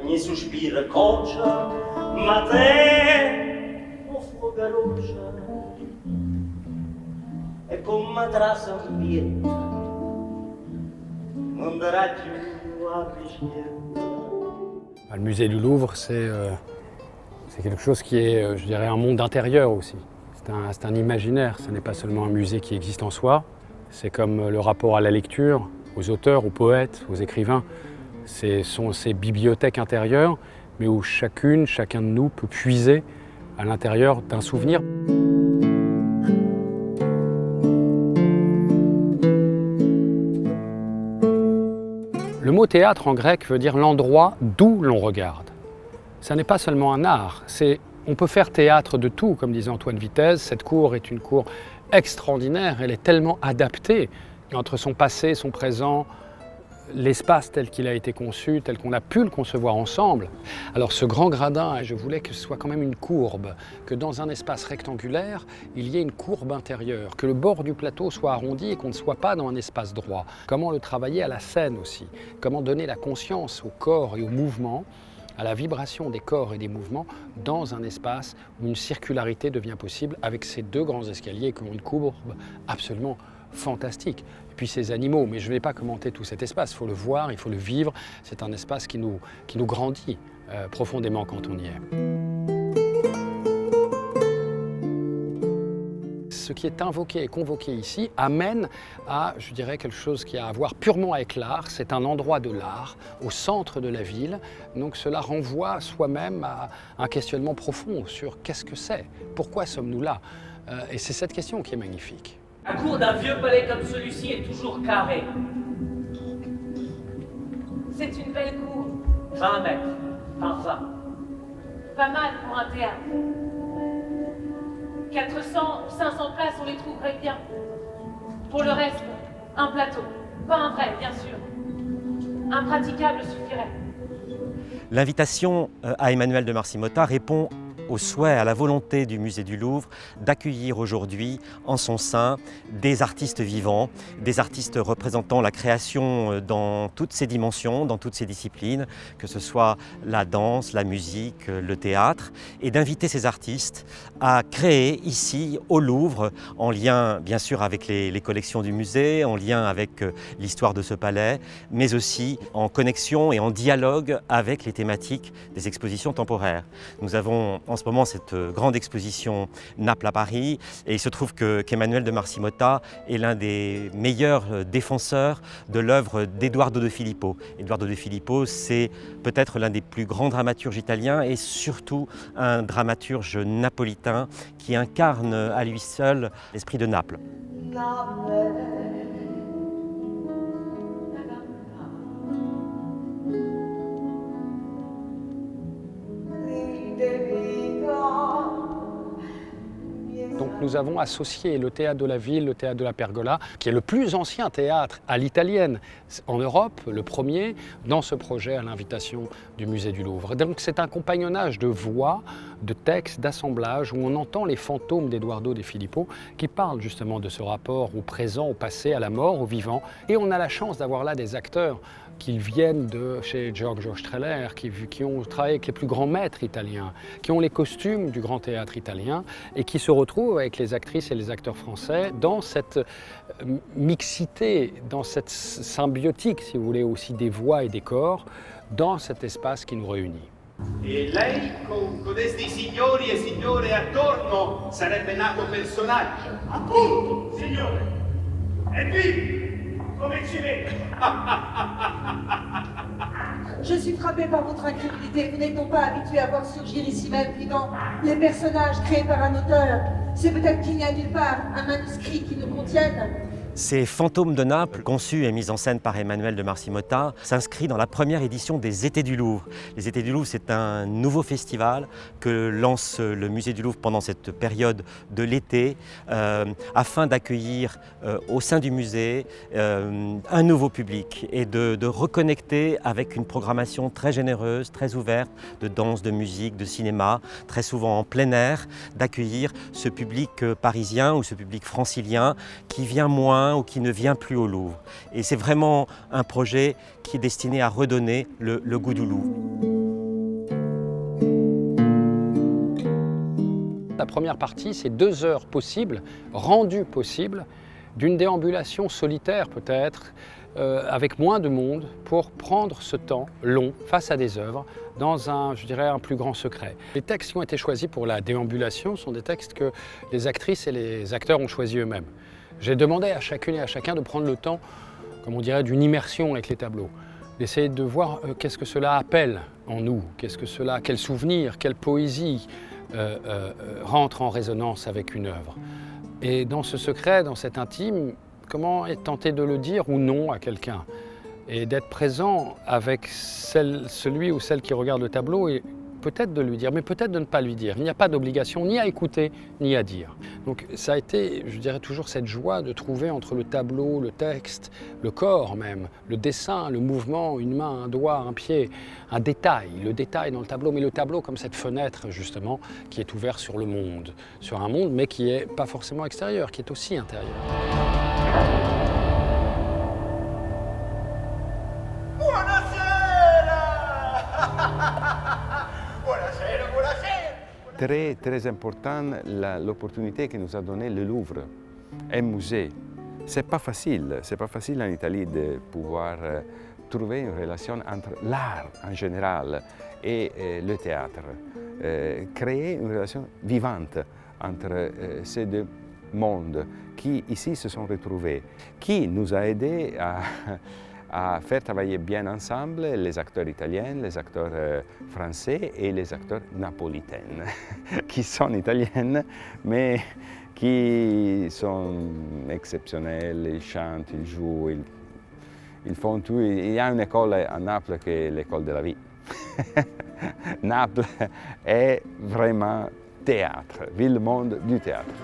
ogni sospiro coccia, ma te, o fuoca rossa, e con matrassa ambiente, non darà più a rischiare. Le musée du Louvre, c'est quelque chose qui est, je dirais, un monde intérieur aussi. C'est un imaginaire, ce n'est pas seulement un musée qui existe en soi. C'est comme le rapport à la lecture, aux auteurs, aux poètes, aux écrivains. Ce sont ces bibliothèques intérieures, mais où chacun de nous peut puiser à l'intérieur d'un souvenir. Le mot théâtre en grec veut dire l'endroit d'où l'on regarde. Ça n'est pas seulement un art, on peut faire théâtre de tout, comme disait Antoine Vitez. Cette cour est une cour extraordinaire, elle est tellement adaptée entre son passé, son présent, l'espace tel qu'il a été conçu, tel qu'on a pu le concevoir ensemble. Alors ce grand gradin, je voulais que ce soit quand même une courbe, que dans un espace rectangulaire, il y ait une courbe intérieure, que le bord du plateau soit arrondi et qu'on ne soit pas dans un espace droit. Comment le travailler à la scène aussi, comment donner la conscience au corps et au mouvement, à la vibration des corps et des mouvements dans un espace où une circularité devient possible avec ces deux grands escaliers qui ont une courbe absolument fantastique. Et puis ces animaux, mais je ne vais pas commenter tout cet espace, il faut le voir, il faut le vivre. C'est un espace qui nous grandit profondément quand on y est. Ce qui est invoqué et convoqué ici amène à, je dirais, quelque chose qui a à voir purement avec l'art. C'est un endroit de l'art au centre de la ville. Donc cela renvoie soi-même à un questionnement profond sur qu'est-ce que c'est, pourquoi sommes-nous là. Et c'est cette question qui est magnifique. La cour d'un vieux palais comme celui-ci est toujours carrée. C'est une belle cour. 20 mètres par 20. Pas mal pour un théâtre. 400 ou 500 places, on les trouverait bien. Pour le reste, un plateau. Pas un vrai, bien sûr. Un praticable suffirait. L'invitation à Emmanuel de Marcy-Motta répond au souhait, à la volonté du musée du Louvre d'accueillir aujourd'hui en son sein des artistes vivants, des artistes représentant la création dans toutes ses dimensions, dans toutes ses disciplines, que ce soit la danse, la musique, le théâtre, et d'inviter ces artistes à créer ici au Louvre, en lien bien sûr avec les collections du musée, en lien avec l'histoire de ce palais, mais aussi en connexion et en dialogue avec les thématiques des expositions temporaires. Nous avons en ce moment cette grande exposition Naples à Paris, et il se trouve qu'Emmanuel de Marcy-Motta est l'un des meilleurs défenseurs de l'œuvre d'Edoardo de Filippo. Edoardo de Filippo, c'est peut-être l'un des plus grands dramaturges italiens et surtout un dramaturge napolitain qui incarne à lui seul l'esprit de Naples. Donc nous avons associé le théâtre de la ville, le théâtre de la Pergola, qui est le plus ancien théâtre à l'italienne en Europe, le premier, dans ce projet à l'invitation du musée du Louvre. Donc c'est un compagnonnage de voix, de textes, d'assemblages, où on entend les fantômes d'Edoardo de Filippo qui parlent justement de ce rapport au présent, au passé, à la mort, au vivant. Et on a la chance d'avoir là des acteurs qui viennent de chez Giorgio Strehler, qui ont travaillé avec les plus grands maîtres italiens, qui ont les costumes du grand théâtre italien et qui se retrouvent avec les actrices et les acteurs français dans cette mixité, dans cette symbiotique, si vous voulez, aussi des voix et des corps, dans cet espace qui nous réunit. E lei con codesti signori e signore attorno sarebbe nato personaggio. Appunto, signore. E qui, come ci vede? Je suis frappée par votre incrédulité. Vous n'êtes donc pas habitué à voir surgir ici même, vivant, les personnages créés par un auteur. C'est peut-être qu'il n'y a nulle part un manuscrit qui nous contienne. Ces Fantômes de Naples, conçus et mis en scène par Emmanuel de Marcy-Motta, s'inscrit dans la première édition des Étés du Louvre. Les Étés du Louvre, c'est un nouveau festival que lance le musée du Louvre pendant cette période de l'été, afin d'accueillir au sein du musée un nouveau public et de reconnecter avec une programmation très généreuse, très ouverte, de danse, de musique, de cinéma, très souvent en plein air, d'accueillir ce public parisien ou ce public francilien qui vient moins ou qui ne vient plus au Louvre. Et c'est vraiment un projet qui est destiné à redonner le goût du Louvre. La première partie, c'est 2 heures possibles, rendues possibles, d'une déambulation solitaire peut-être, avec moins de monde, pour prendre ce temps long face à des œuvres dans un plus grand secret. Les textes qui ont été choisis pour la déambulation sont des textes que les actrices et les acteurs ont choisis eux-mêmes. J'ai demandé à chacune et à chacun de prendre le temps, comme on dirait, d'une immersion avec les tableaux, d'essayer de voir qu'est-ce que cela appelle en nous, quel souvenir, quelle poésie rentre en résonance avec une œuvre. Et dans ce secret, dans cet intime, comment tenter de le dire ou non à quelqu'un et d'être présent avec celui ou celle qui regarde le tableau et peut-être de lui dire, mais peut-être de ne pas lui dire. Il n'y a pas d'obligation ni à écouter, ni à dire. Donc ça a été, je dirais toujours, cette joie de trouver entre le tableau, le texte, le corps même, le dessin, le mouvement, une main, un doigt, un pied, un détail, le détail dans le tableau, mais le tableau comme cette fenêtre justement qui est ouverte sur le monde, sur un monde mais qui n'est pas forcément extérieur, qui est aussi intérieur. Très, très important l'opportunité que nous a donnée le Louvre, un musée. C'est pas facile en Italie de pouvoir trouver une relation entre l'art en général et le théâtre. Créer une relation vivante entre ces deux mondes qui ici se sont retrouvés, qui nous a aidés à faire travailler bien ensemble les acteurs italiens, les acteurs français et les acteurs napolitains, qui sont italiennes, mais qui sont exceptionnels, ils chantent, ils jouent, ils font tout. Il y a une école à Naples qui est l'école de la vie. Naples est vraiment théâtre, ville-monde du théâtre.